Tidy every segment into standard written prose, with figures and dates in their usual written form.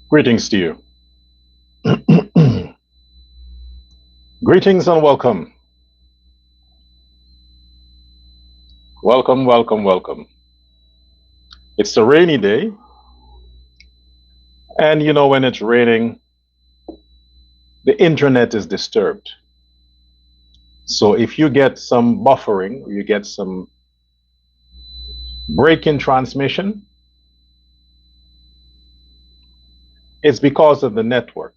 Greetings to you. Greetings and welcome. Welcome, welcome, welcome. It's a rainy day, and when it's raining, the internet is disturbed. So if you get some buffering, you get some break in transmission, it's because of the network.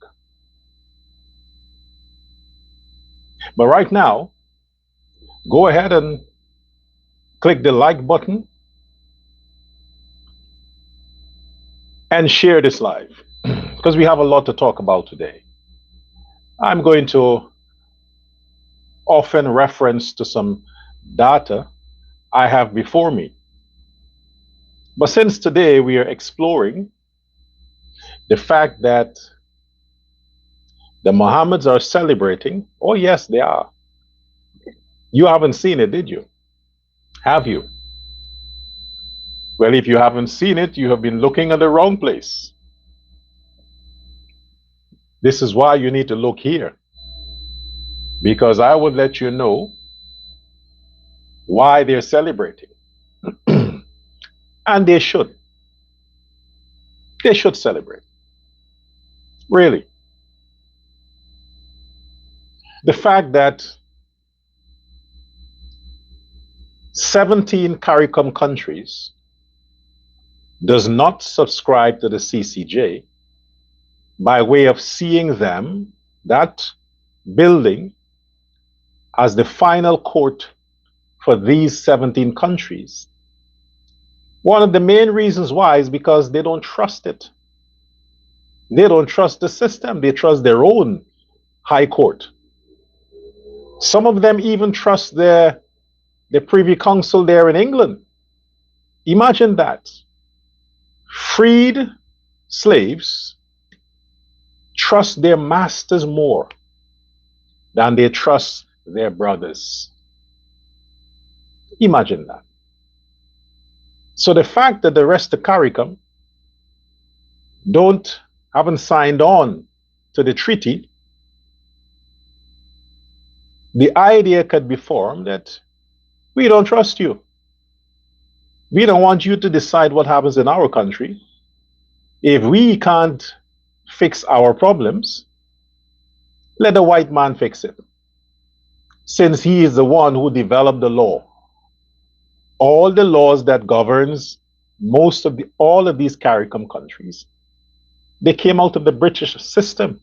But right now, go ahead and click the like button and share this live because we have a lot to talk about today. I'm going to often reference to some data I have before me. But since today we are exploring the fact that the Mohammeds are celebrating, oh yes, they are. You haven't seen it, did you? Have you? Well, if you haven't seen it, you have been looking at the wrong place. This is why you need to look here, because I would let you know why they're celebrating. And they should. They should celebrate. Really. The fact that 17 CARICOM countries does not subscribe to the CCJ by way of seeing them, that building, as the final court for these 17 countries. One of the main reasons why is because they don't trust it. They don't trust the system. They trust their own high court. Some of them even trust the Privy Council there in England. Imagine that. Freed slaves trust their masters more than they trust their brothers. Imagine that. So the fact that the rest of CARICOM haven't signed on to the treaty, the idea could be formed that we don't trust you. We don't want you to decide what happens in our country. If we can't fix our problems, let the white man fix it, since he is the one who developed the law. All the laws that governs all of these CARICOM countries, they came out of the British system.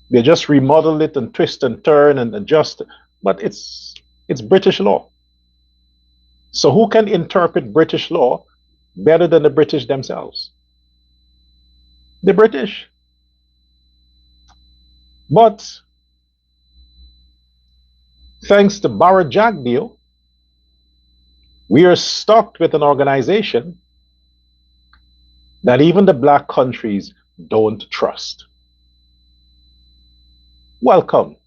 They just remodeled it and twist and turn and adjust, but it's British law. So who can interpret British law better than the British themselves? The British. But thanks to Barrett Jack deal, we are stuck with an organization that even the black countries don't trust. Welcome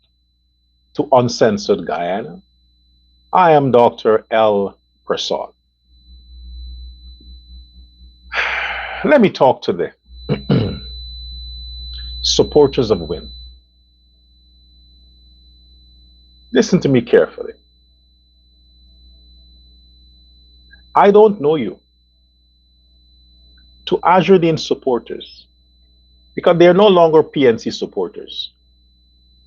to Uncensored Guyana. I am Dr. L. Prasad. Let me talk to the supporters of WIN. Listen to me carefully. I don't know you. To Azurine supporters, because they are no longer PNC supporters.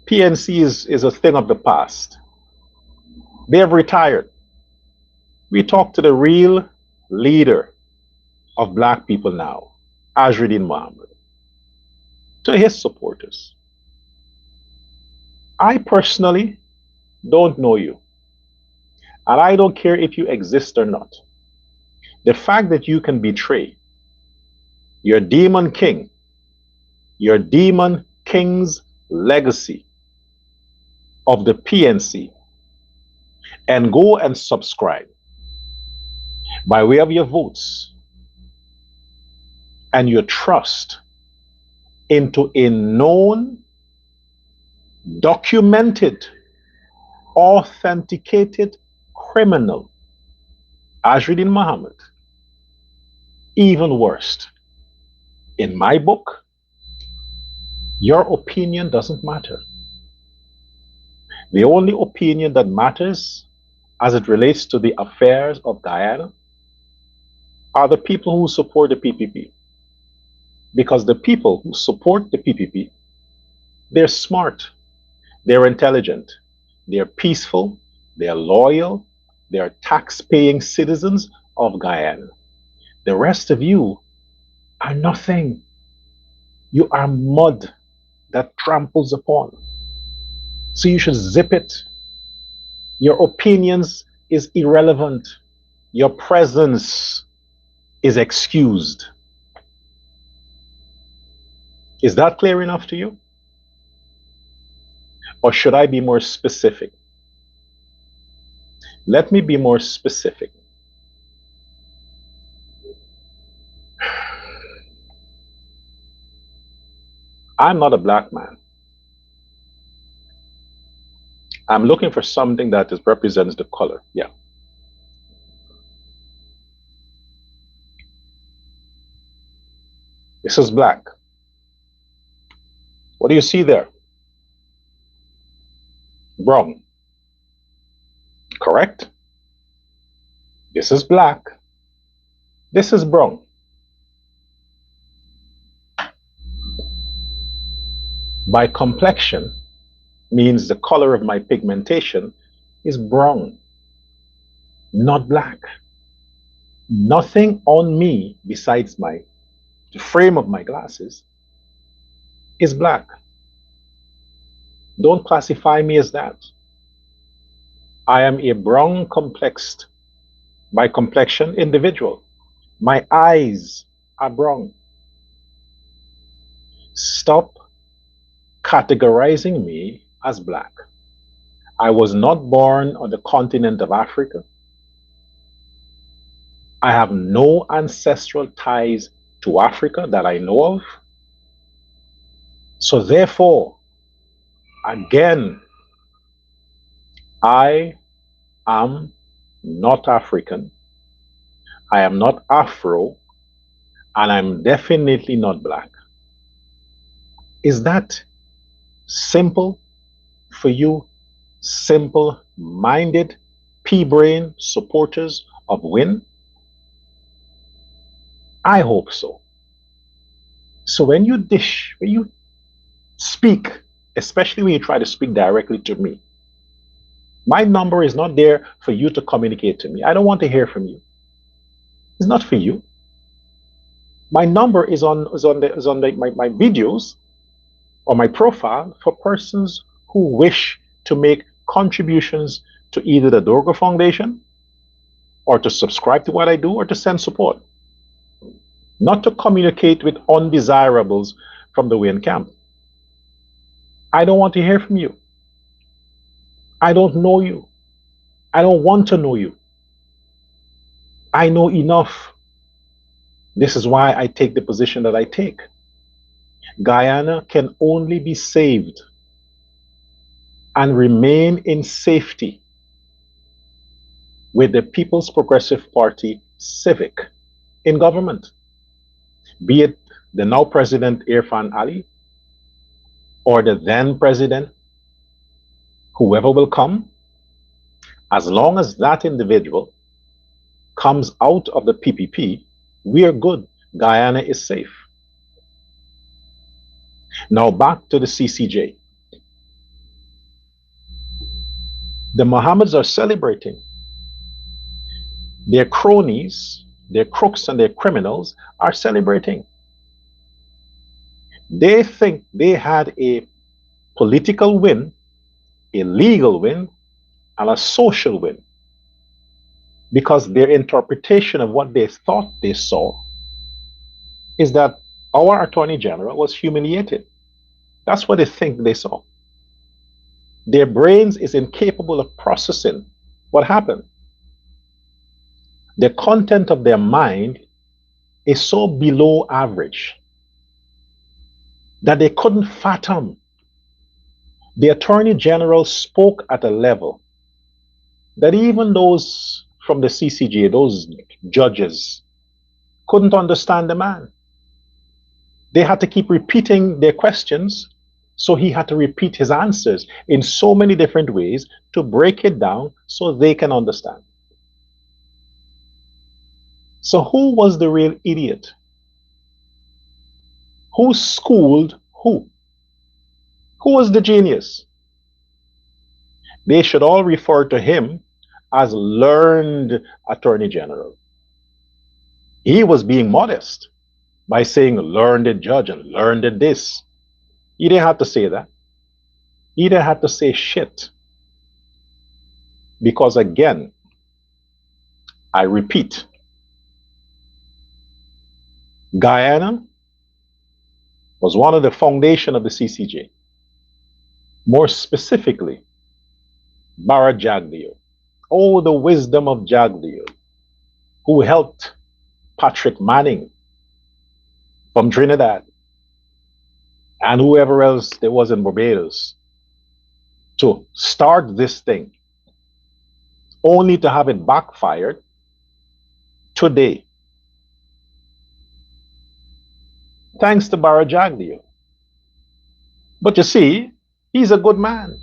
PNC is a thing of the past. They have retired. We talk to the real leader of black people now, Azurine Mohammed, to his supporters. I personally don't know you, and I don't care if you exist or not. The fact that you can betray your demon king, your demon king's legacy of the PNC, and go and subscribe by way of your votes and your trust into a known, documented, authenticated criminal, Azurine Mohammed. Even worse, In my book, your opinion doesn't matter. The only opinion that matters as it relates to the affairs of Guyana are the people who support the PPP. Because the people who support the PPP, they're smart, they're intelligent, they're peaceful, they're loyal, they're tax-paying citizens of Guyana. The rest of you are nothing. You are mud that tramples upon. So you should zip it. Your opinions is irrelevant. Your presence is excused. Is that clear enough to you? Or should I be more specific? Let me be more specific. I'm not a black man. I'm looking for something that represents the color. Yeah. This is black. What do you see there? Brown. Correct? This is black. This is brown. My complexion means the color of my pigmentation is brown, not black. Nothing on me besides the frame of my glasses is black. Don't classify me as that. I am a brown complexed, by complexion, individual. My eyes are brown. Stop categorizing me as black. I was not born on the continent of Africa. I have no ancestral ties to Africa that I know of. So therefore, again, I am not African. I am not Afro, and I'm definitely not black. Is that simple for you, simple-minded, pea-brain supporters of WIN? I hope so. So when you speak, especially when you try to speak directly to me, my number is not there for you to communicate to me. I don't want to hear from you. It's not for you. My number is on my videos or my profile for persons who wish to make contributions to either the Dorgo Foundation or to subscribe to what I do or to send support. Not to communicate with undesirables from the WIN camp. I don't want to hear from you. I don't know you. I don't want to know you. I know enough. This is why I take the position that I take. Guyana can only be saved and remain in safety with the People's Progressive Party civic in government, be it the now President Irfan Ali or the then President, whoever will come. As long as that individual comes out of the PPP, we are good. Guyana is safe. Now back to the CCJ. The Mohammeds are celebrating. Their cronies, their crooks and their criminals are celebrating. They think they had a political win, a legal win, and a social win, because their interpretation of what they thought they saw is that our Attorney General was humiliated. That's what they think they saw. Their brains is incapable of processing what happened. The content of their mind is so below average that they couldn't fathom. The Attorney General spoke at a level that even those from the CCJ, those judges, couldn't understand the man. They had to keep repeating their questions, so he had to repeat his answers in so many different ways to break it down so they can understand. So who was the real idiot? Who schooled who? Who was the genius? They should all refer to him as learned Attorney General. He was being modest by saying learned judge and learned this. He didn't have to say that. He didn't have to say shit. Because again, I repeat, Guyana was one of the foundation of the CCJ. More specifically, Bara Jagdeo. Oh, the wisdom of Jagdeo, who helped Patrick Manning from Trinidad and whoever else there was in Barbados to start this thing, only to have it backfired today. Thanks to Bara Jagdeo. But you see, he's a good man.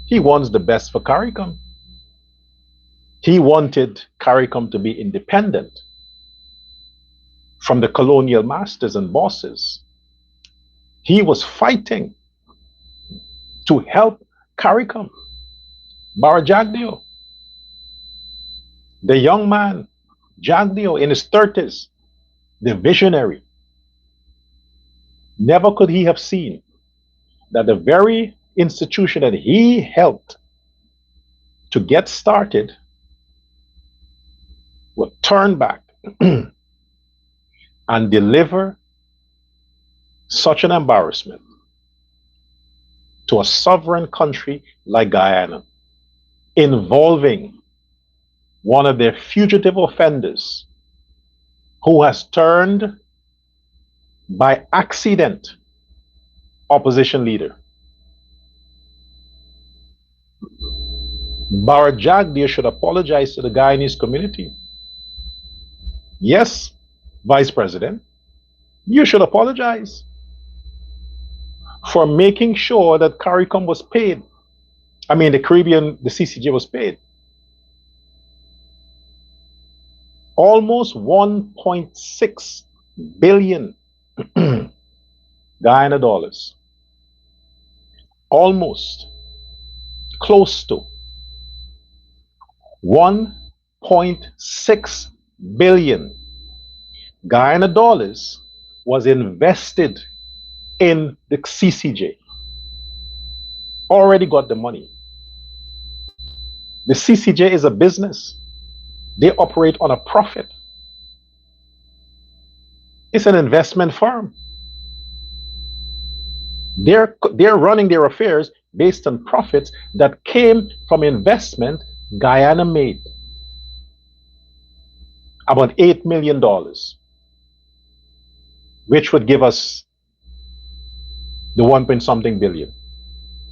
He wants the best for CARICOM. He wanted CARICOM to be independent from the colonial masters and bosses. He was fighting to help CARICOM. Bara Jagdeo. The young man, Jagdeo, in his 30s, the visionary. Never could he have seen that the very institution that he helped to get started would turn back and deliver such an embarrassment to a sovereign country like Guyana, involving one of their fugitive offenders who has turned by accident opposition leader. Bara Jagdeo should apologize to the Guyanese community. Yes, Vice President, you should apologize for making sure that CARICOM was paid. I mean, the CCJ was paid. Almost 1.6 billion Guyana dollars. Almost. Close to 1.6 billion Guyana dollars was invested in the CCJ. Already got the money. The CCJ is a business. They operate on a profit. It's an investment firm. They're running their affairs based on profits that came from investment Guyana made. About $8 million, which would give us the 1-point-something billion,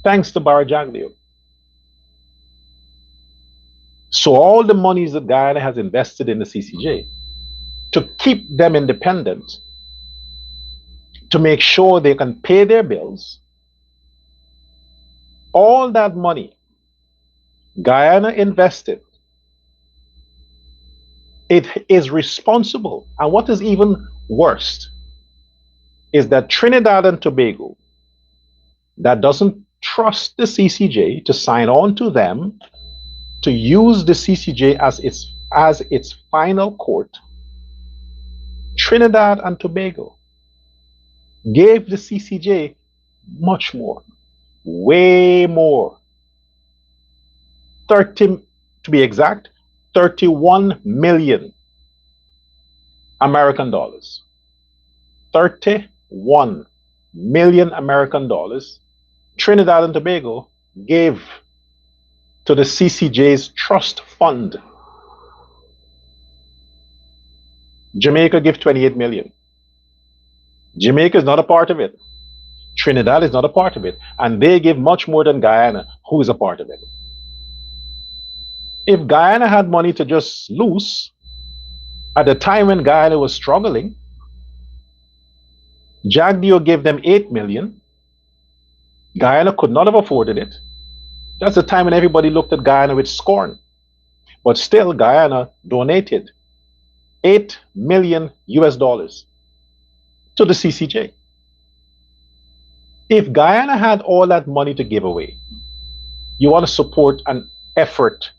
thanks to Bara Jagdeo. So all the monies that Guyana has invested in the CCJ to keep them independent, to make sure they can pay their bills, all that money Guyana invested, it is responsible. And what is even worse is that Trinidad and Tobago, that doesn't trust the CCJ to sign on to them, to use the CCJ as its final court, Trinidad and Tobago gave the CCJ much more, way more. 30, to be exact, 31 million American dollars. 31 million American dollars Trinidad and Tobago gave to the CCJ's trust fund. Jamaica gave 28 million. Jamaica is not a part of it. Trinidad is not a part of it. And they give much more than Guyana, who is a part of it. If Guyana had money to just loose, at the time when Guyana was struggling, Jagdeo gave them 8 million. Guyana could not have afforded it. That's the time when everybody looked at Guyana with scorn. But still, Guyana donated 8 million US dollars to the CCJ. If Guyana had all that money to give away, you want to support an effort,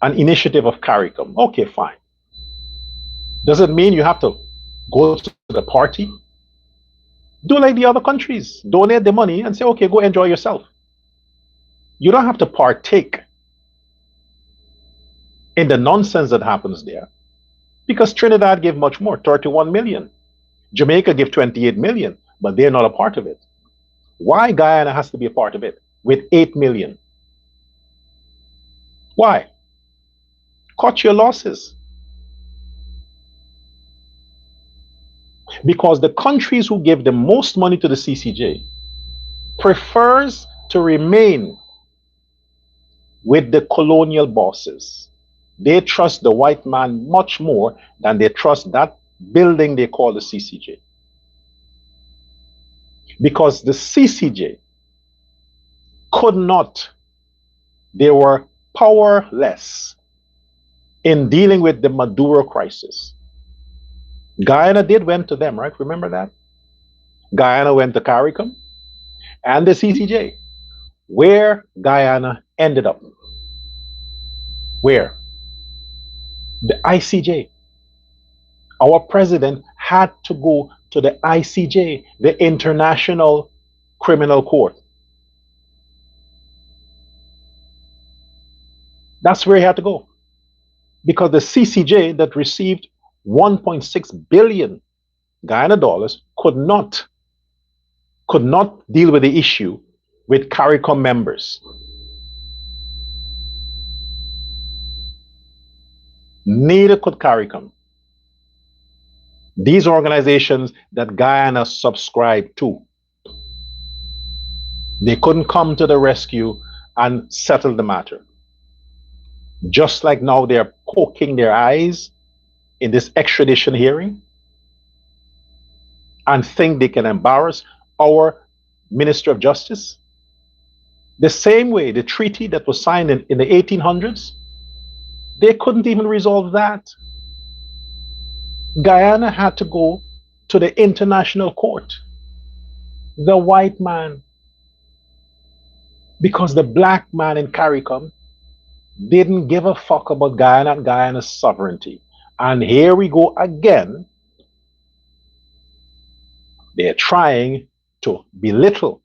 an initiative of CARICOM. Okay, fine. Does it mean you have to go to the party? Do like the other countries. Donate the money and say, okay, go enjoy yourself. You don't have to partake in the nonsense that happens there, because Trinidad gave much more, 31 million. Jamaica gave 28 million, but they're not a part of it. Why Guyana has to be a part of it with 8 million? Why? Cut your losses. Because the countries who give the most money to the CCJ prefers to remain with the colonial bosses. They trust the white man much more than they trust that building they call the CCJ. Because the CCJ could not, they were powerless in dealing with the Maduro crisis. Guyana went to them, right? Remember that? Guyana went to CARICOM and the CCJ. Where Guyana ended up? Where? The ICJ. Our president had to go to the ICJ, the International Criminal Court. That's where he had to go. Because the CCJ that received 1.6 billion Guyana dollars could not deal with the issue with CARICOM members. Neither could CARICOM. These organizations that Guyana subscribed to, they couldn't come to the rescue and settle the matter. Just like now they're poking their eyes in this extradition hearing and think they can embarrass our Minister of Justice. The same way the treaty that was signed in the 1800s, they couldn't even resolve that. Guyana had to go to the International Court, the white man, because the black man in CARICOM didn't give a fuck about Guyana and Guyana's sovereignty. And here we go again. They're trying to belittle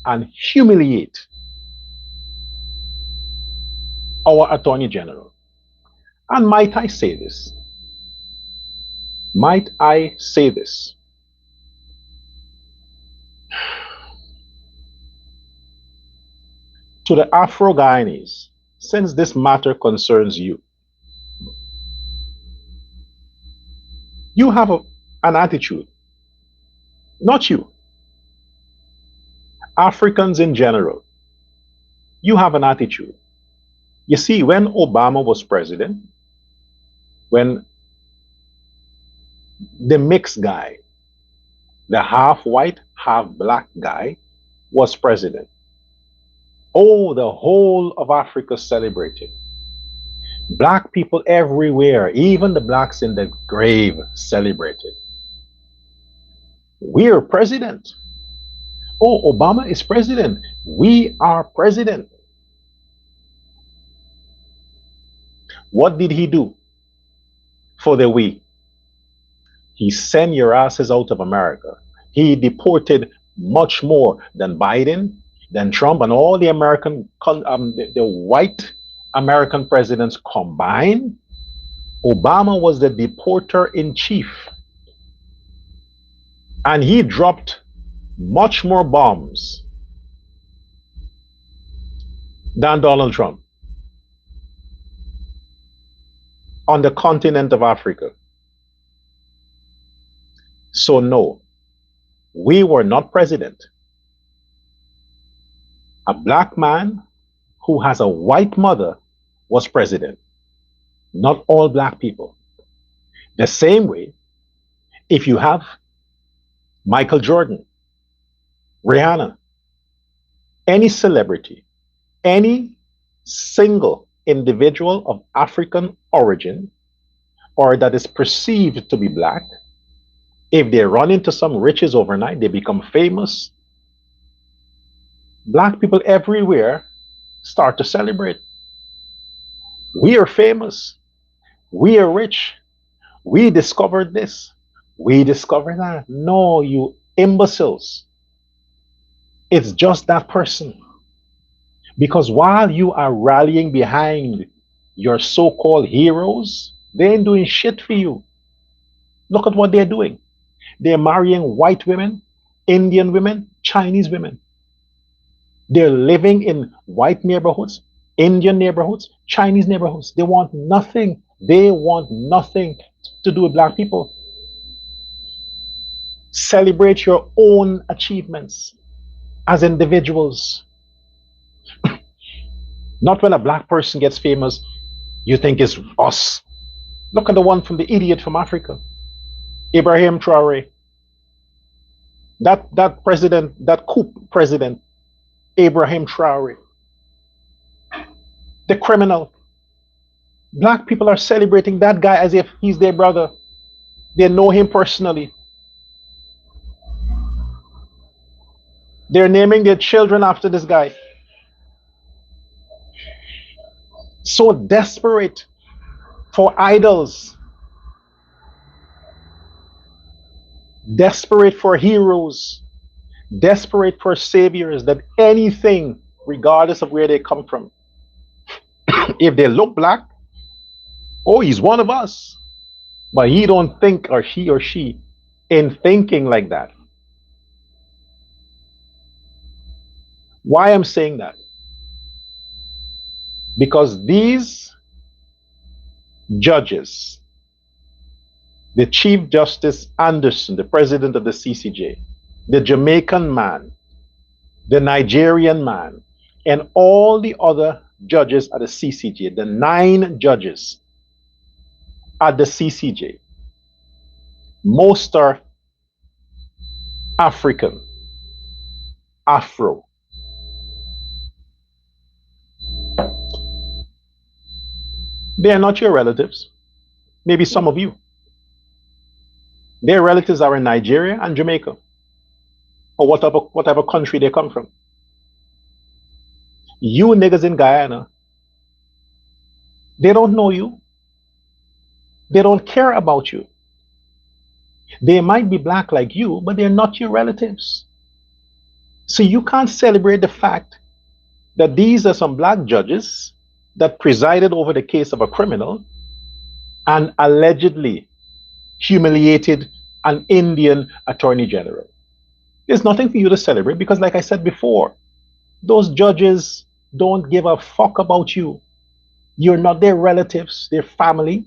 and humiliate our Attorney General. And might I say this? Might I say this? To the Afro-Guyanese, since this matter concerns you, you have an attitude, not you, Africans in general, you have an attitude. You see, when Obama was president, when the mixed guy, the half white, half black guy was president, oh, the whole of Africa celebrated. Black people everywhere, even the blacks in the grave, celebrated. We're president. Oh, Obama is president. We are president. What did he do for the we? He sent your asses out of America. He deported much more than Biden, than Trump, and all the the white American presidents combined. Obama was the deporter in chief. And he dropped much more bombs than Donald Trump on the continent of Africa. So no, we were not president. A black man who has a white mother was president. Not all black people. The same way, if you have Michael Jordan, Rihanna, any celebrity, any single individual of African origin or that is perceived to be black, if they run into some riches overnight, they become famous, black people everywhere start to celebrate. We are famous. We are rich. We discovered this. We discovered that. No, you imbeciles. It's just that person. Because while you are rallying behind your so-called heroes, they ain't doing shit for you. Look at what they're doing. They're marrying white women, Indian women, Chinese women. They're living in white neighborhoods, Indian neighborhoods, Chinese neighborhoods. They want nothing. They want nothing to do with black people. Celebrate your own achievements as individuals. Not when a black person gets famous, you think it's us. Look at the one from the idiot from Africa, Ibrahim Traore. That president, that coup president, Ibrahim Traore, the criminal. Black people are celebrating that guy as if he's their brother. They know him personally. They're naming their children after this guy. So desperate for idols, desperate for heroes, desperate for saviors, that anything, regardless of where they come from, if they look black, oh, he's one of us. But he don't think, or she, in thinking like that. Why I'm saying that? Because these judges, the Chief Justice Anderson, the president of the CCJ, the Jamaican man, the Nigerian man, and all the other judges at the CCJ, the 9 judges at the CCJ, most are African, Afro. They are not your relatives. Maybe some of you. Their relatives are in Nigeria and Jamaica, or whatever country they come from. You niggas in Guyana, they don't know you. They don't care about you. They might be black like you, but they're not your relatives. So you can't celebrate the fact that these are some black judges that presided over the case of a criminal and allegedly humiliated an Indian attorney general. There's nothing for you to celebrate because, like I said before, those judges don't give a fuck about you. You're not their relatives, their family.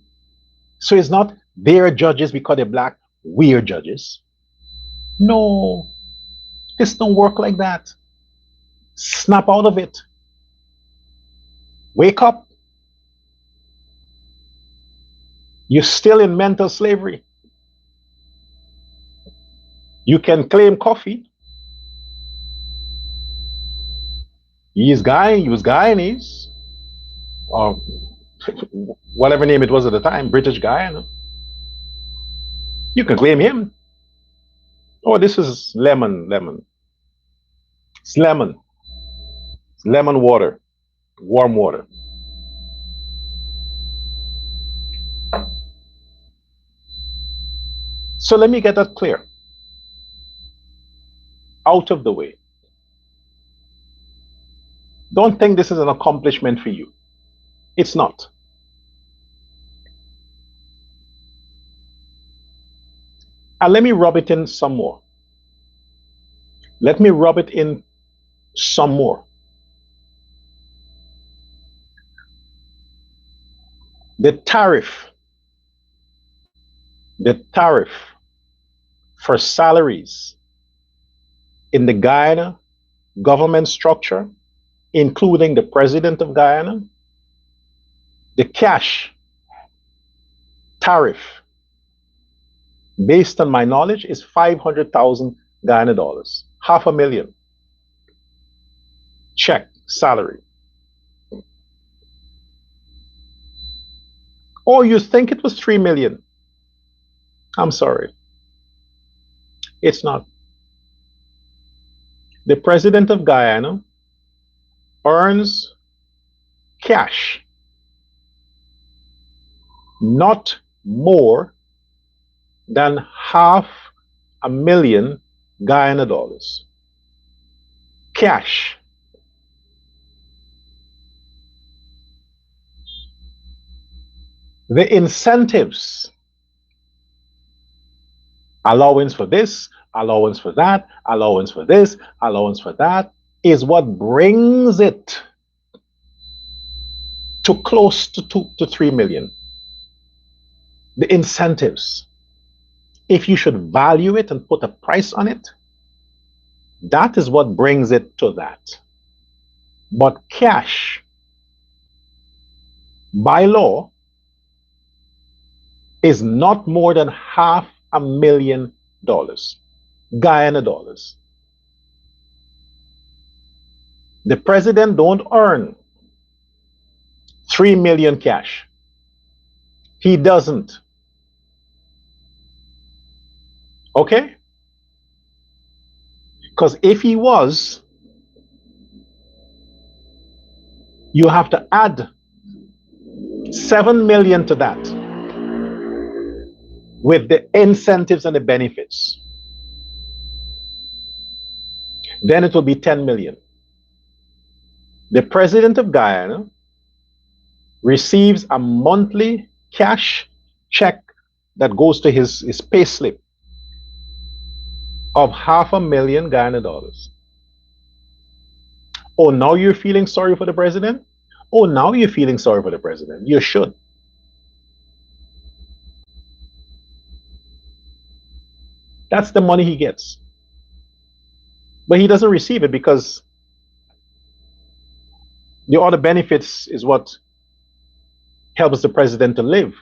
So it's not their judges because they're black, we're judges. No, this don't work like that. Snap out of it. Wake up. You're still in mental slavery. You can claim coffee. He was Guyanese, or whatever name it was at the time, British Guyana. You can claim him. Oh, this is lemon. It's lemon. It's lemon water, warm water. So let me get that clear. Out of the way. Don't think this is an accomplishment for you. It's not. And let me rub it in some more. Let me rub it in some more. The tariff for salaries in the Guyana government structure, including the president of Guyana, the cash tariff based on my knowledge, is 500,000 Guyana dollars, half a million. Check salary. Or you think it was 3 million. I'm sorry. It's not. The president of Guyana earns cash not more than $500,000 Guyana dollars. Cash. The incentives, allowance for this, allowance for that, allowance for this, allowance for that, is what brings it to close to 3 million. The incentives. If you should value it and put a price on it, that is what brings it to that. But cash, by law, is not more than $500,000 Guyana dollars. The president don't earn 3 million cash. He doesn't. Okay? Because if he was, you have to add 7 million to that with the incentives and the benefits. Then it will be 10 million. The president of Guyana receives a monthly cash check that goes to his pay slip of $500,000 Guyana dollars. Oh, now you're feeling sorry for the president? Oh, now you're feeling sorry for the president. You should. That's the money he gets. But he doesn't receive it because the other benefits is what helps the president to live.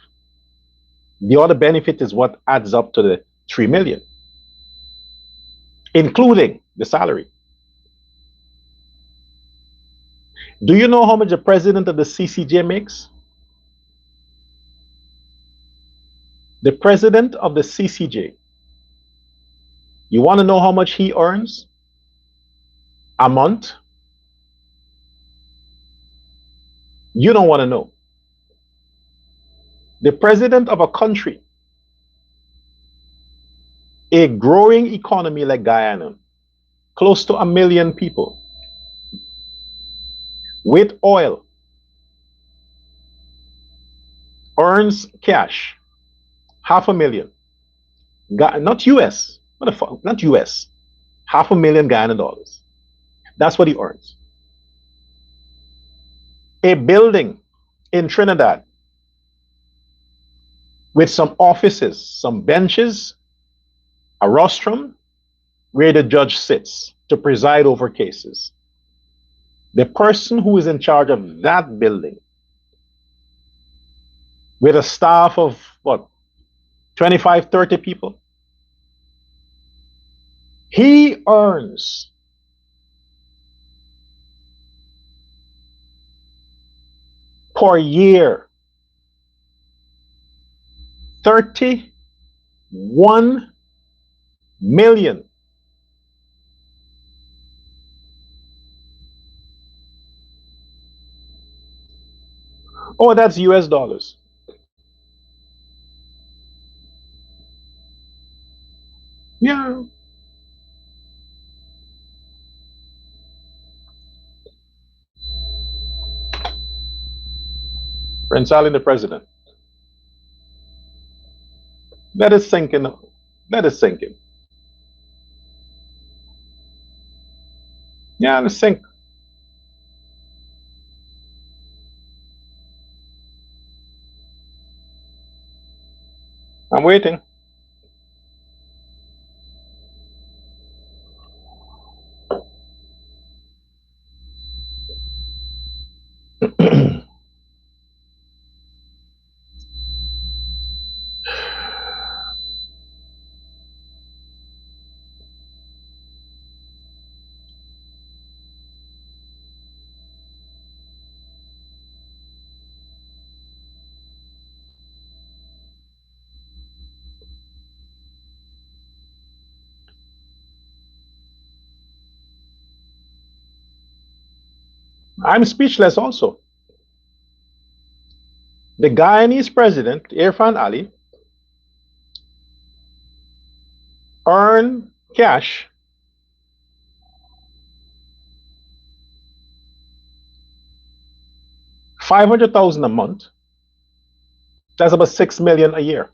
The other benefit is what adds up to the 3 million, including the salary. Do you know how much the president of the CCJ makes? The president of the CCJ. You want to know how much he earns a month? You don't want to know. The president of a country, a growing economy like Guyana, close to 1 million people, with oil, earns cash, $500,000, not US, what the fuck, not US, $500,000 Guyana dollars. That's what he earns. A building in Trinidad with some offices, some benches, a rostrum where the judge sits to preside over cases. The person who is in charge of that building, with a staff of what, 25, 30 people, he earns per year 31 million. Oh, that's US dollars. Yeah. Prince Ali, the president. That is sinking. That is sinking. Yeah, let's sink. I'm waiting. I'm speechless also. The Guyanese president, Irfan Ali, earned cash $500,000 a month. That's about 6 million a year.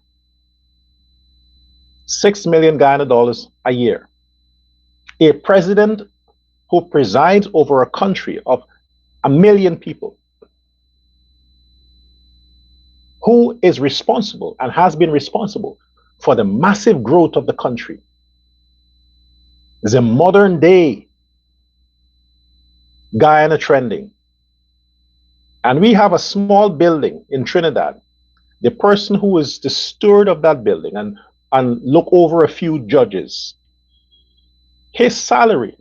6 million Guyana dollars a year. A president who presides over a country of 1 million people, who is responsible and has been responsible for the massive growth of the country, the modern day Guyana trending. And we have a small building in Trinidad. The person who is the steward of that building and look over a few judges, his salary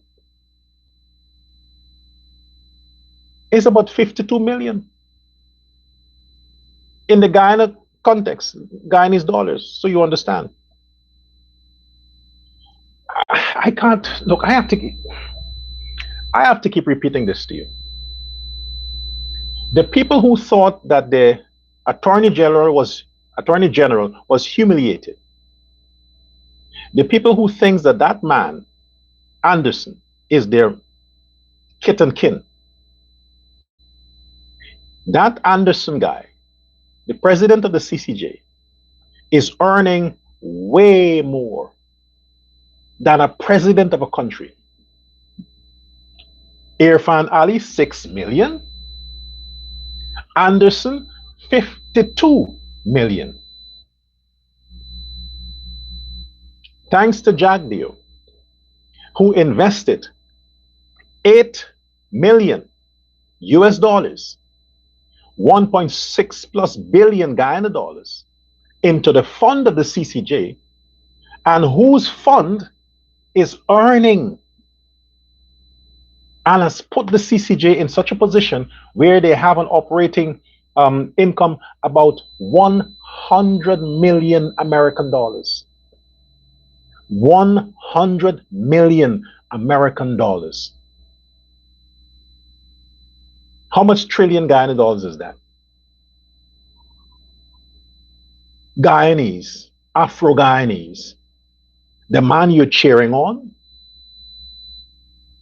is about 52 million in the Guyana context, Guyanese dollars, so you understand. I can't look. I have to keep repeating this to you. The people who thought that the attorney general was humiliated, the people who think that that man Anderson is their kit and kin, that Anderson guy, the president of the CCJ, is earning way more than a president of a country. Irfan Ali, 6 million. Anderson, 52 million. Thanks to Jagdeo, who invested 8 million US dollars, 1.6 plus billion Guyana dollars into the fund of the CCJ, and whose fund is earning and has put the CCJ in such a position where they have an operating income about 100 million American dollars. 100 million American dollars. How much trillion Guyana dollars is that? Guyanese, Afro-Guyanese, the man you're cheering on,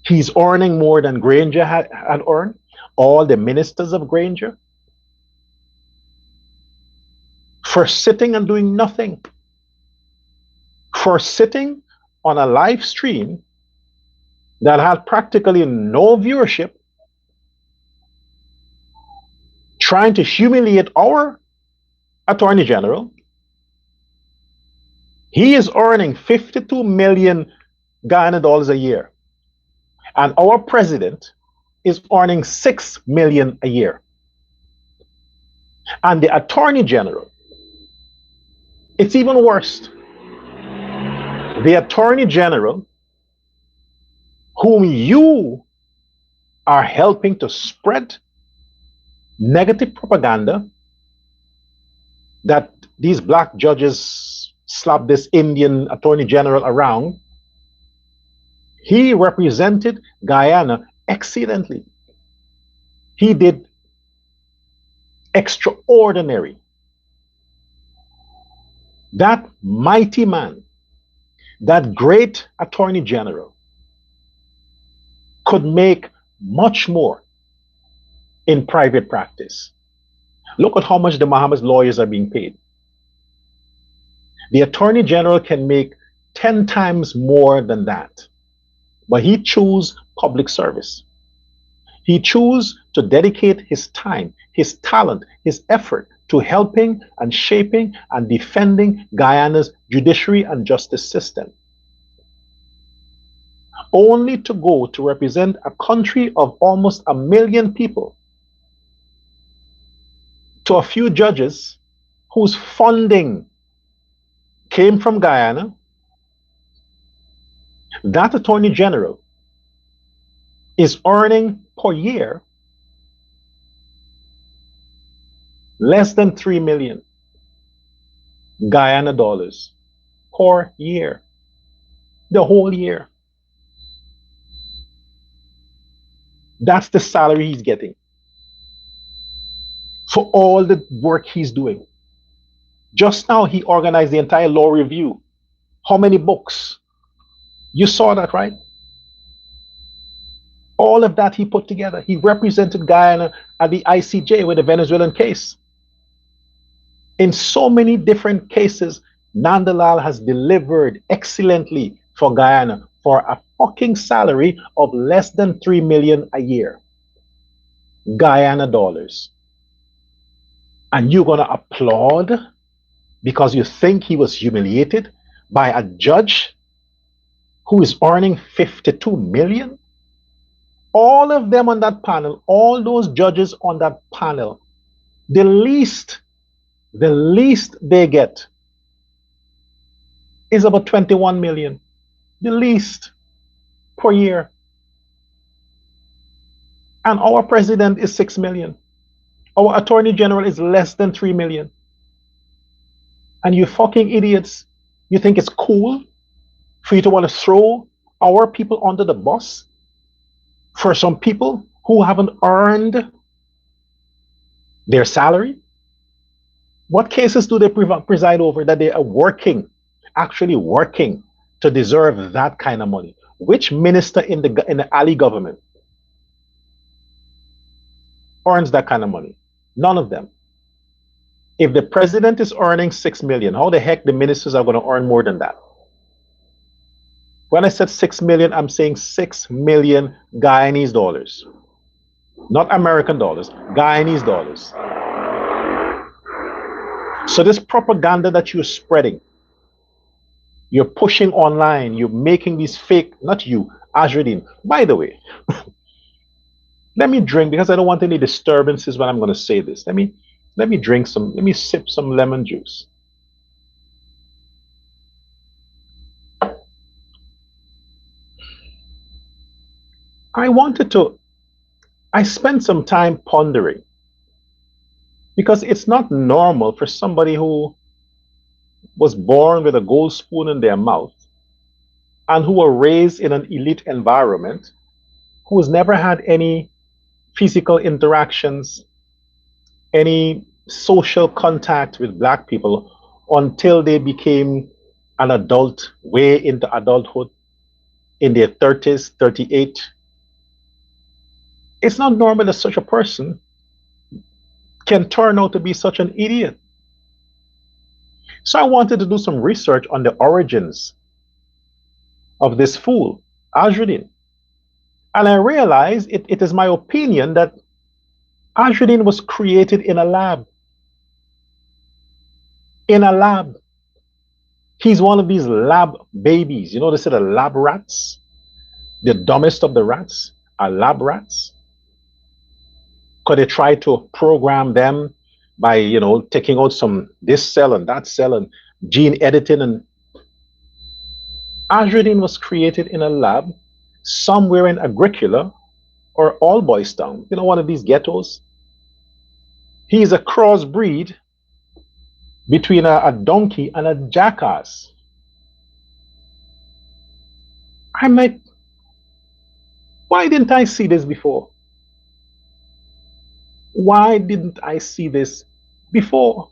he's earning more than Granger had earned, all the ministers of Granger, for sitting and doing nothing, for sitting on a live stream that had practically no viewership, trying to humiliate our attorney general. He is earning 52 million Guyana dollars a year, and our president is earning 6 million a year. And the attorney general, it's even worse. The attorney general, whom you are helping to spread negative propaganda that these black judges slap this Indian attorney general around, he represented Guyana excellently. He did extraordinary. That mighty man, that great attorney general, could make much more in private practice. Look at how much the Mohammeds lawyers are being paid. The attorney general can make 10 times more than that, but he chose public service. He chose to dedicate his time, his talent, his effort to helping and shaping and defending Guyana's judiciary and justice system, only to go to represent a country of almost 1 million people to a few judges whose funding came from Guyana. That attorney general is earning per year less than 3 million Guyana dollars per year, the whole year. That's the salary he's getting for all the work he's doing. Just now, he organized the entire law review. How many books? You saw that, right? All of that he put together. He represented Guyana at the ICJ with the Venezuelan case. In so many different cases, Nandalal has delivered excellently for Guyana for a fucking salary of less than 3 million a year. Guyana dollars. And you're going to applaud because you think he was humiliated by a judge who is earning 52 million? All of them on that panel, all those judges on that panel, the least they get is about 21 million. The least per year. And our president is 6 million. Our attorney general is less than 3 million. And you fucking idiots, you think it's cool for you to want to throw our people under the bus for some people who haven't earned their salary? What cases do they preside over that they are working, actually working to deserve that kind of money? Which minister in the Ali government earns that kind of money? None of them. If the president is earning 6 million, how the heck the ministers are going to earn more than that? When I said 6 million, I'm saying 6 million Guyanese dollars. Not American dollars, Guyanese dollars. So this propaganda that you're spreading, you're pushing online, you're making these fake, not you, Azradine. By the way, let me drink because I don't want any disturbances when I'm going to say this. Let me drink some, let me sip some lemon juice. I spent some time pondering because it's not normal for somebody who was born with a gold spoon in their mouth and who were raised in an elite environment, who has never had any physical interactions, any social contact with black people until they became an adult, way into adulthood, in their 30s, 38. It's not normal that such a person can turn out to be such an idiot. So I wanted to do some research on the origins of this fool, Azradine. And I realized it is my opinion that Azradine was created in a lab. In a lab. He's one of these lab babies. You know, they say the lab rats, the dumbest of the rats are lab rats. Could they try to program them by, you know, taking out some this cell and that cell and gene editing? And Azradine was created in a lab somewhere in Agricola or All Boys Town, you know, one of these ghettos. He's a crossbreed between a donkey and a jackass. I'm like, why didn't I see this before? Why didn't I see this before?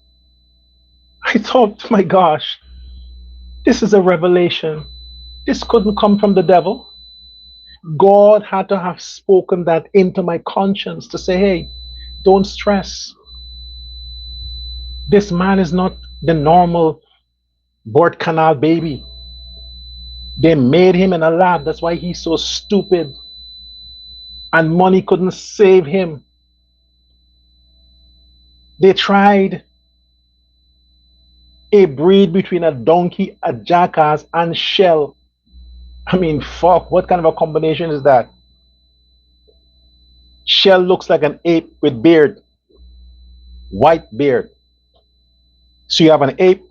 I thought, my gosh, this is a revelation. This couldn't come from the devil. God had to have spoken that into my conscience to say, hey, don't stress. This man is not the normal birth canal baby. They made him in a lab. That's why he's so stupid. And money couldn't save him. They tried a breed between a donkey, a jackass, and Shell. I mean, fuck, what kind of a combination is that? Shell looks like an ape with beard, white beard. So you have an ape,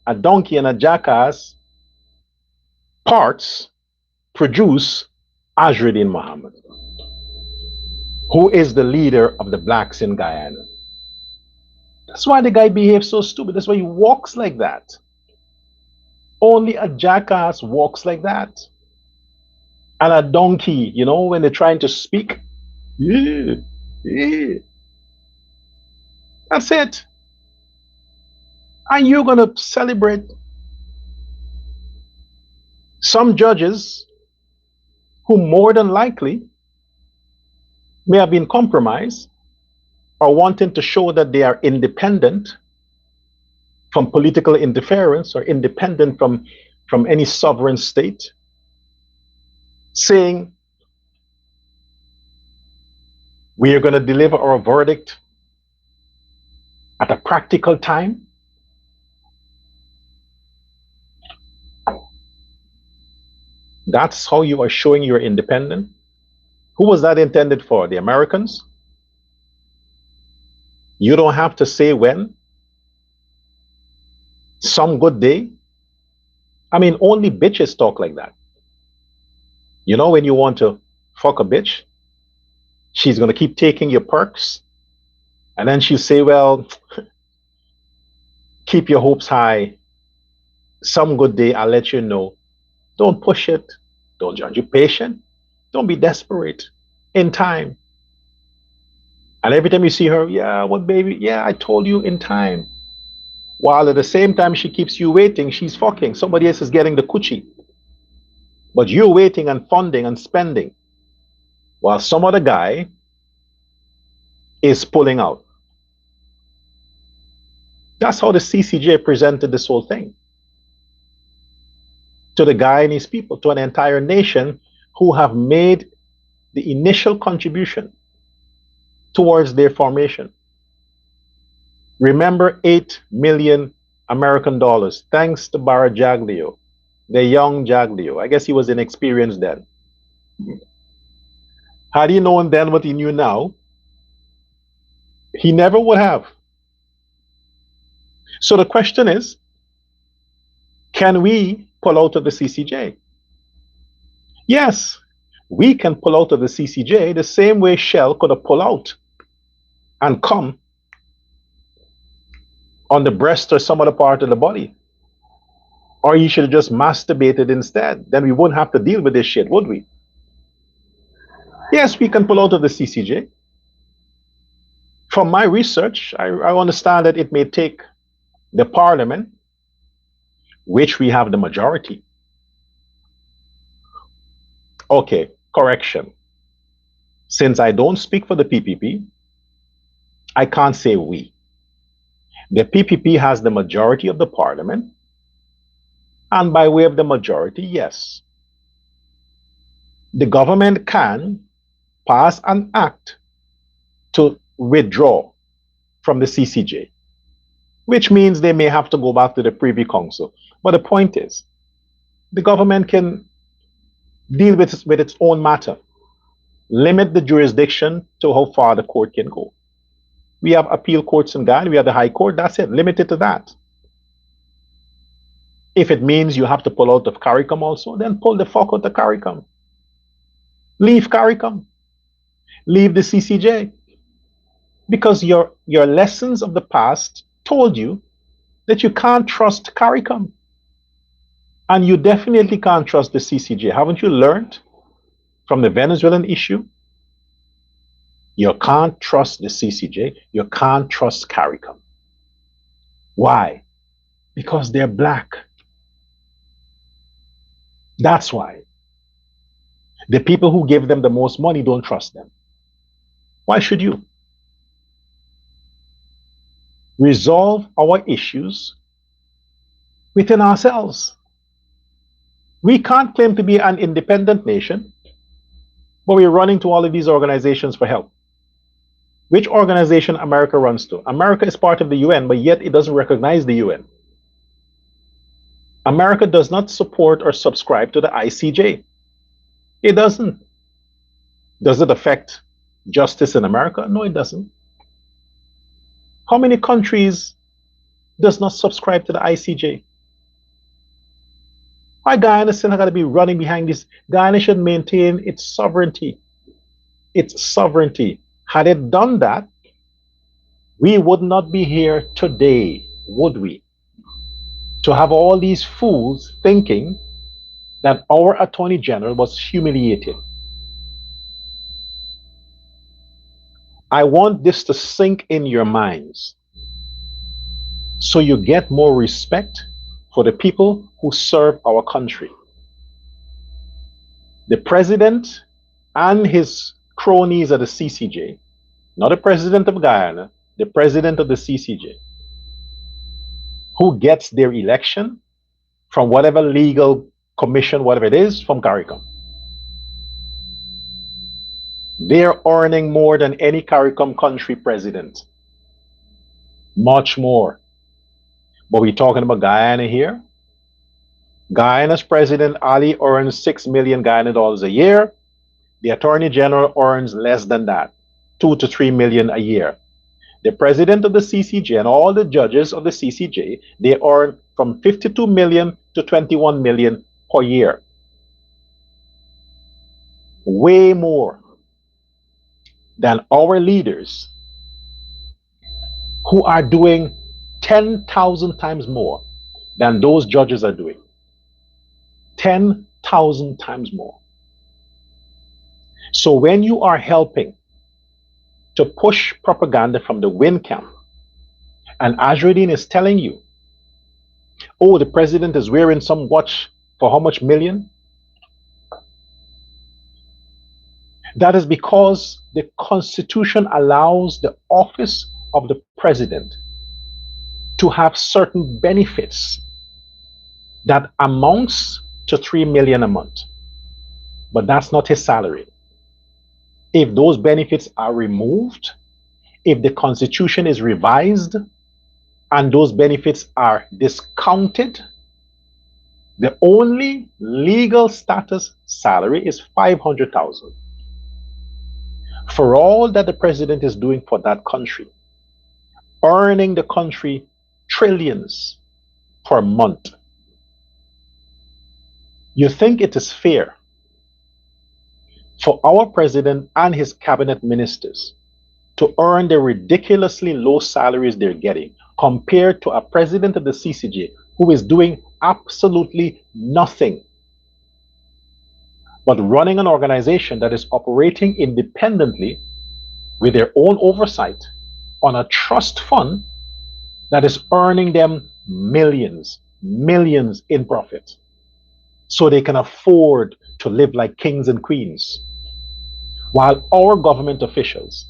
a donkey, and a jackass. Parts produce Azradine Mohammed, who is the leader of the blacks in Guyana. That's why the guy behaves so stupid. That's why he walks like that. Only a jackass walks like that. And a donkey, you know, when they're trying to speak, Yeah. Yeah. That's it. And you're going to celebrate some judges who more than likely may have been compromised or wanting to show that they are independent from political interference or independent from any sovereign state, saying we are going to deliver our verdict at a practical time. That's how you are showing you're independent. Who was that intended for? The Americans? You don't have to say when. Some good day. I mean, only bitches talk like that. You know, when you want to fuck a bitch, she's going to keep taking your perks. And then she'll say, well, keep your hopes high. Some good day, I'll let you know. Don't push it. Don't judge. You patient. Don't be desperate. In time. And every time you see her, yeah, what baby? Yeah, I told you in time. While at the same time she keeps you waiting, she's fucking. Somebody else is getting the coochie. But you're waiting and funding and spending. While some other guy is pulling out. That's how the CCJ presented this whole thing. To the Guyanese people, to an entire nation who have made the initial contribution towards their formation. Remember, 8 million American dollars, thanks to Barra Jaglio, the young Jaglio. I guess he was inexperienced then. Had he known then what he knew now, he never would have. So the question is, can we pull out of the CCJ? Yes, we can pull out of the CCJ the same way Shell could have pulled out and come on the breast or some other part of the body. Or you should have just masturbated instead. Then we wouldn't have to deal with this shit, would we? Yes, we can pull out of the CCJ. From my research, I understand that it may take the parliament, which we have the majority. Okay, correction. Since I don't speak for the PPP, I can't say we. The PPP has the majority of the parliament, and by way of the majority, yes, the government can pass an act to withdraw from the CCJ, which means they may have to go back to the Privy Council. But the point is, the government can deal with its own matter, limit the jurisdiction to how far the court can go. We have appeal courts in Guyana, we have the High Court, that's it, limit it to that. If it means you have to pull out of CARICOM also, then pull the fuck out of CARICOM. Leave CARICOM. Leave the CCJ. Because your lessons of the past told you that you can't trust CARICOM. And you definitely can't trust the CCJ. Haven't you learned from the Venezuelan issue? You can't trust the CCJ. You can't trust CARICOM. Why? Because they're black. That's why. The people who give them the most money don't trust them. Why should you? Resolve our issues within ourselves. We can't claim to be an independent nation, but we're running to all of these organizations for help. Which organization America runs to? America is part of the UN, but yet it doesn't recognize the UN. America does not support or subscribe to the ICJ. It doesn't. Does it affect justice in America? No, it doesn't. How many countries does not subscribe to the ICJ? Why Guyana still got to be running behind this? Guyana should maintain its sovereignty. Its sovereignty. Had it done that, we would not be here today, would we? To have all these fools thinking that our Attorney General was humiliated. I want this to sink in your minds so you get more respect for the people who serve our country. The president and his cronies at the CCJ, not the president of Guyana, the president of the CCJ, who gets their election from whatever legal commission, whatever it is, from CARICOM. They're earning more than any CARICOM country president. Much more. But we're talking about Guyana here. Guyana's president, Ali, earns 6 million Guyana dollars a year. The Attorney General earns less than that, 2 to 3 million a year. The president of the CCJ and all the judges of the CCJ, they earn from 52 million to 21 million per year. Way more than our leaders who are doing 10,000 times more than those judges are doing. 10,000 times more. So when you are helping to push propaganda from the wind camp, and Azruddin is telling you, oh, the president is wearing some watch for how much million? That is because the Constitution allows the office of the president to have certain benefits that amounts to 3 million a month. But that's not his salary. If those benefits are removed, if the Constitution is revised and those benefits are discounted, the only legal status salary is 500,000. For all that the president is doing for that country, earning the country trillions per month, you think it is fair for our president and his cabinet ministers to earn the ridiculously low salaries they're getting compared to a president of the CCJ who is doing absolutely nothing but running an organization that is operating independently with their own oversight on a trust fund that is earning them millions in profit, so they can afford to live like kings and queens, while our government officials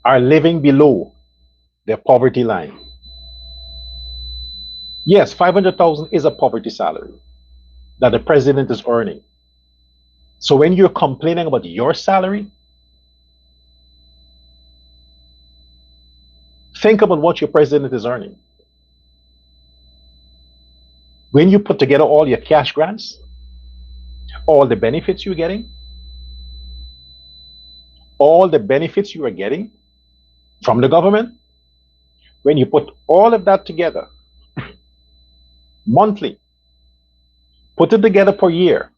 are living below their poverty line. Yes, 500,000 is a poverty salary that the president is earning. So when you're complaining about your salary, think about what your president is earning. When you put together all your cash grants, all the benefits you're getting, all the benefits you are getting from the government, when you put all of that together monthly, put it together per year,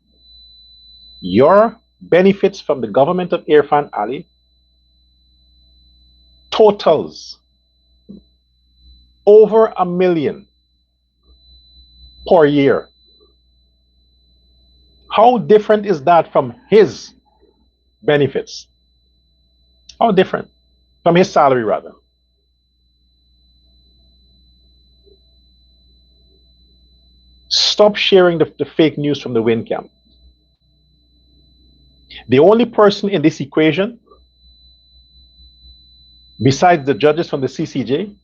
your benefits from the government of Irfan Ali totals over $1 million per year. How different is that from his benefits? How different? From his salary, rather. Stop sharing the fake news from the wind camp. The only person in this equation, besides the judges from the CCJ,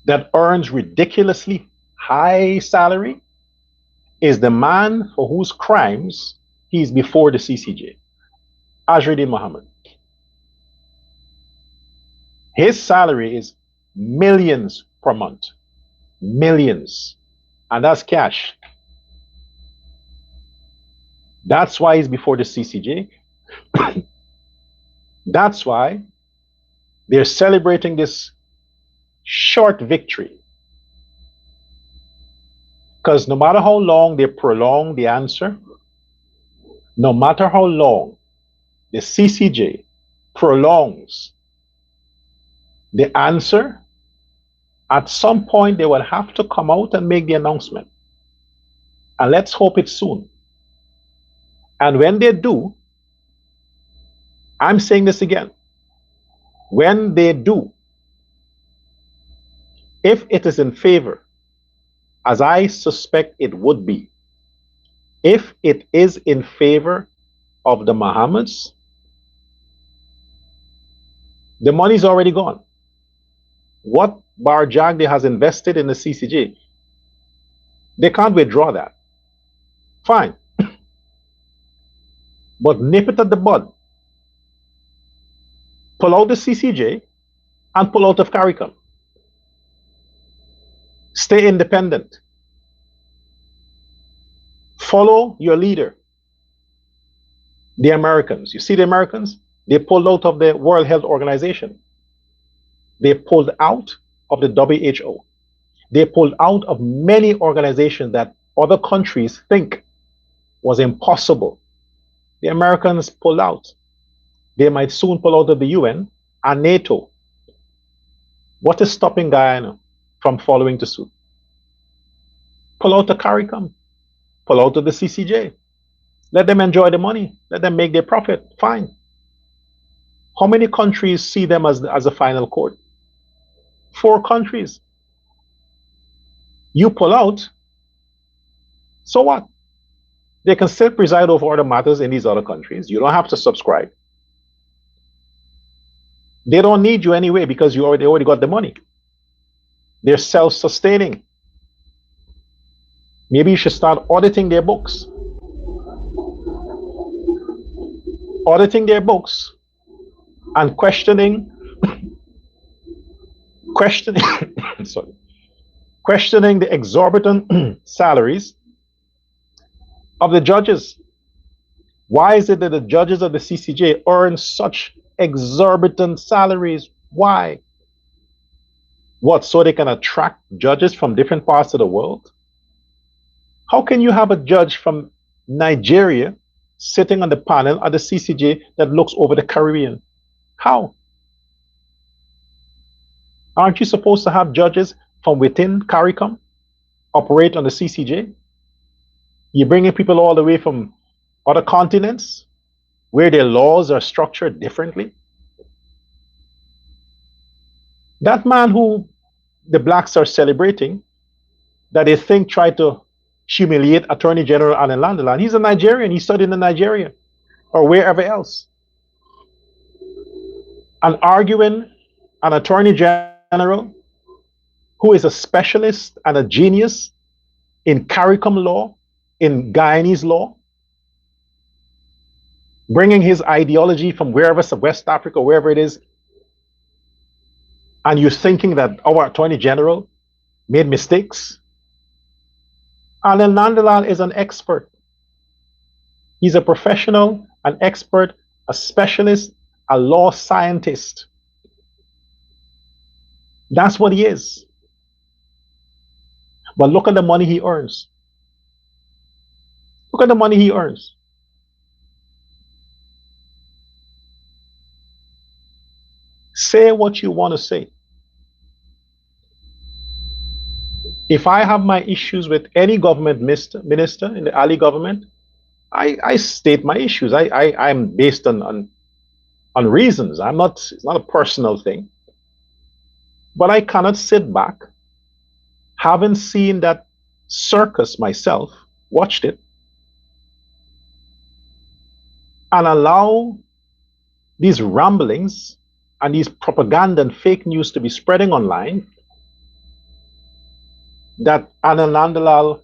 that earns ridiculously high salary is the man for whose crimes he's before the CCJ, Azruddin Mohammed. His salary is millions per month. Millions. And that's cash. That's why he's before the CCJ. That's why they're celebrating this short victory. Because no matter how long they prolong the answer, no matter how long the CCJ prolongs the answer, at some point they will have to come out and make the announcement. And let's hope it's soon. And when they do, I'm saying this again. When they do, if it is in favor, as I suspect it would be, if it is in favor of the Mohammeds, the money's already gone. What Barjagde has invested in the CCJ, they can't withdraw that. Fine. But nip it at the bud. Pull out the CCJ and pull out of CARICOM. Stay independent. Follow your leader. The Americans. You see the Americans? They pulled out of the World Health Organization. They pulled out of the WHO. They pulled out of many organizations that other countries think was impossible. The Americans pulled out. They might soon pull out of the UN and NATO. What is stopping Guyana from following the suit? Pull out the CARICOM. Pull out of the CCJ. Let them enjoy the money. Let them make their profit. Fine. How many countries see them as a final court? 4 countries. You pull out, so what? They can still preside over other matters in these other countries. You don't have to subscribe. They don't need you anyway because they already got the money. They're self-sustaining. Maybe you should start auditing their books. Auditing their books and questioning the exorbitant salaries of the judges. Why is it that the judges of the CCJ earn such exorbitant salaries? Why? What, so they can attract judges from different parts of the world? How can you have a judge from Nigeria sitting on the panel at the CCJ that looks over the Caribbean? How? Aren't you supposed to have judges from within CARICOM operate on the CCJ? You're bringing people all the way from other continents where their laws are structured differently. That man who the blacks are celebrating, that they think tried to humiliate Attorney General Alan Landeland, he's a Nigerian. He studied in Nigeria or wherever else. And arguing an Attorney General who is a specialist and a genius in CARICOM law, in Guyanese law, bringing his ideology from wherever, West Africa, wherever it is, and you're thinking that our Attorney General made mistakes? Alan Landeland is an expert. He's a professional, an expert, a specialist, a law scientist. That's what he is. But look at the money he earns. Look at the money he earns. Say what you want to say. If I have my issues with any government minister in the Ali government, I state my issues. I'm based on reasons. It's not a personal thing. But I cannot sit back, having seen that circus myself, watched it, and allow these ramblings and these propaganda and fake news to be spreading online that Alan Landeland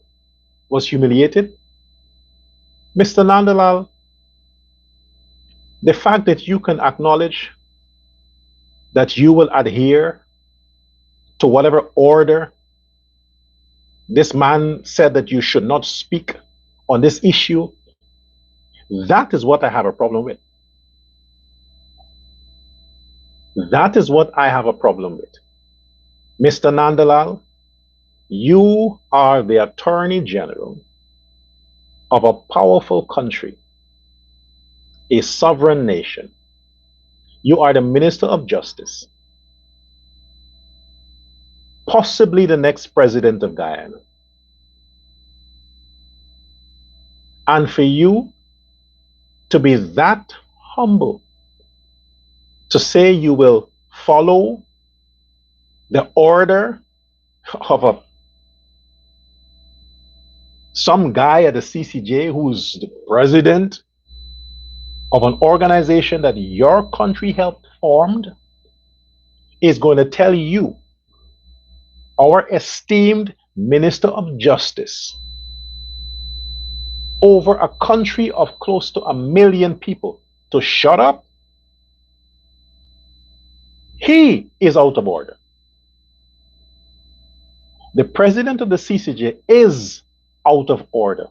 was humiliated. Mr. Landeland, the fact that you can acknowledge that you will adhere to whatever order this man said that you should not speak on this issue, that is what I have a problem with. That is what I have a problem with. Mr. Landeland, you are the Attorney General of a powerful country, a sovereign nation. You are the Minister of Justice, possibly the next president of Guyana. And for you to be that humble to say you will follow the order of some guy at the CCJ who's the president of an organization that your country helped formed is going to tell you, our esteemed Minister of Justice, over a country of close to 1 million people, to shut up? He is out of order. The president of the CCJ is out of order.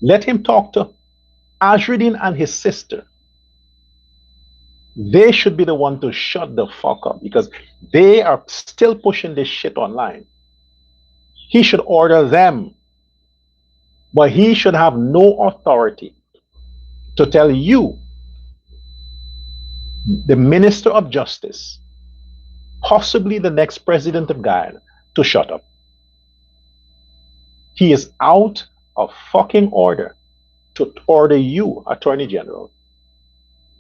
Let him talk to Ashridin and his sister. They should be the one to shut the fuck up because they are still pushing this shit online. He should order them, but he should have no authority to tell you, the Minister of Justice, possibly the next president of Guyana, to shut up. He is out of fucking order to order you, Attorney General,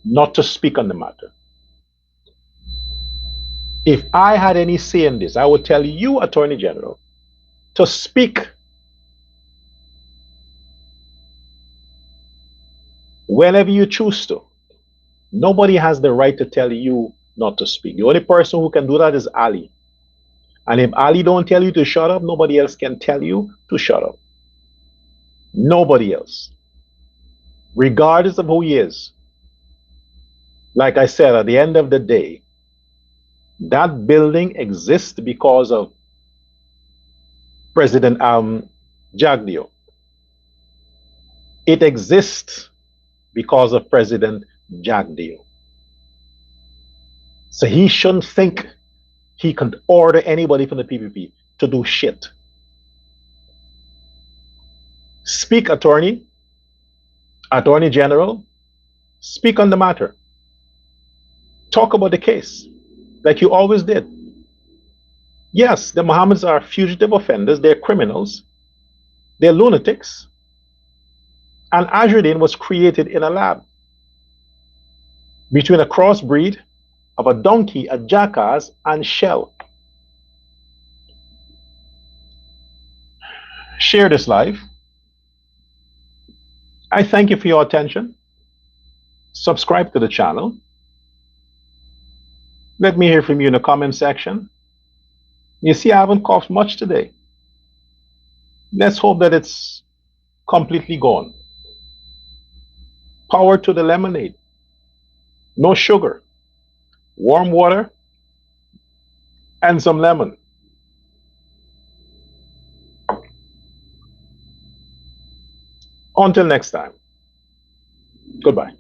not to speak on the matter. If I had any say in this, I would tell you, Attorney General, to speak whenever you choose to. Nobody has the right to tell you not to speak. The only person who can do that is Ali. And if Ali don't tell you to shut up, nobody else can tell you to shut up. Nobody else. Regardless of who he is. Like I said, at the end of the day, that building exists because of President Jagdeo. It exists because of President Jagdeo. So he shouldn't think he can order anybody from the PPP to do shit. Speak, Attorney General, speak on the matter. Talk about the case, like you always did. Yes, the Mohammeds are fugitive offenders, they're criminals, they're lunatics, and Ashridin was created in a lab between a crossbreed of a donkey, a jackass, and Shell. Share this live. I thank you for your attention. Subscribe to the channel. Let me hear from you in the comment section. You see, I haven't coughed much today. Let's hope that it's completely gone. Power to the lemonade. No sugar. Warm water and some lemon. Until next time. Goodbye.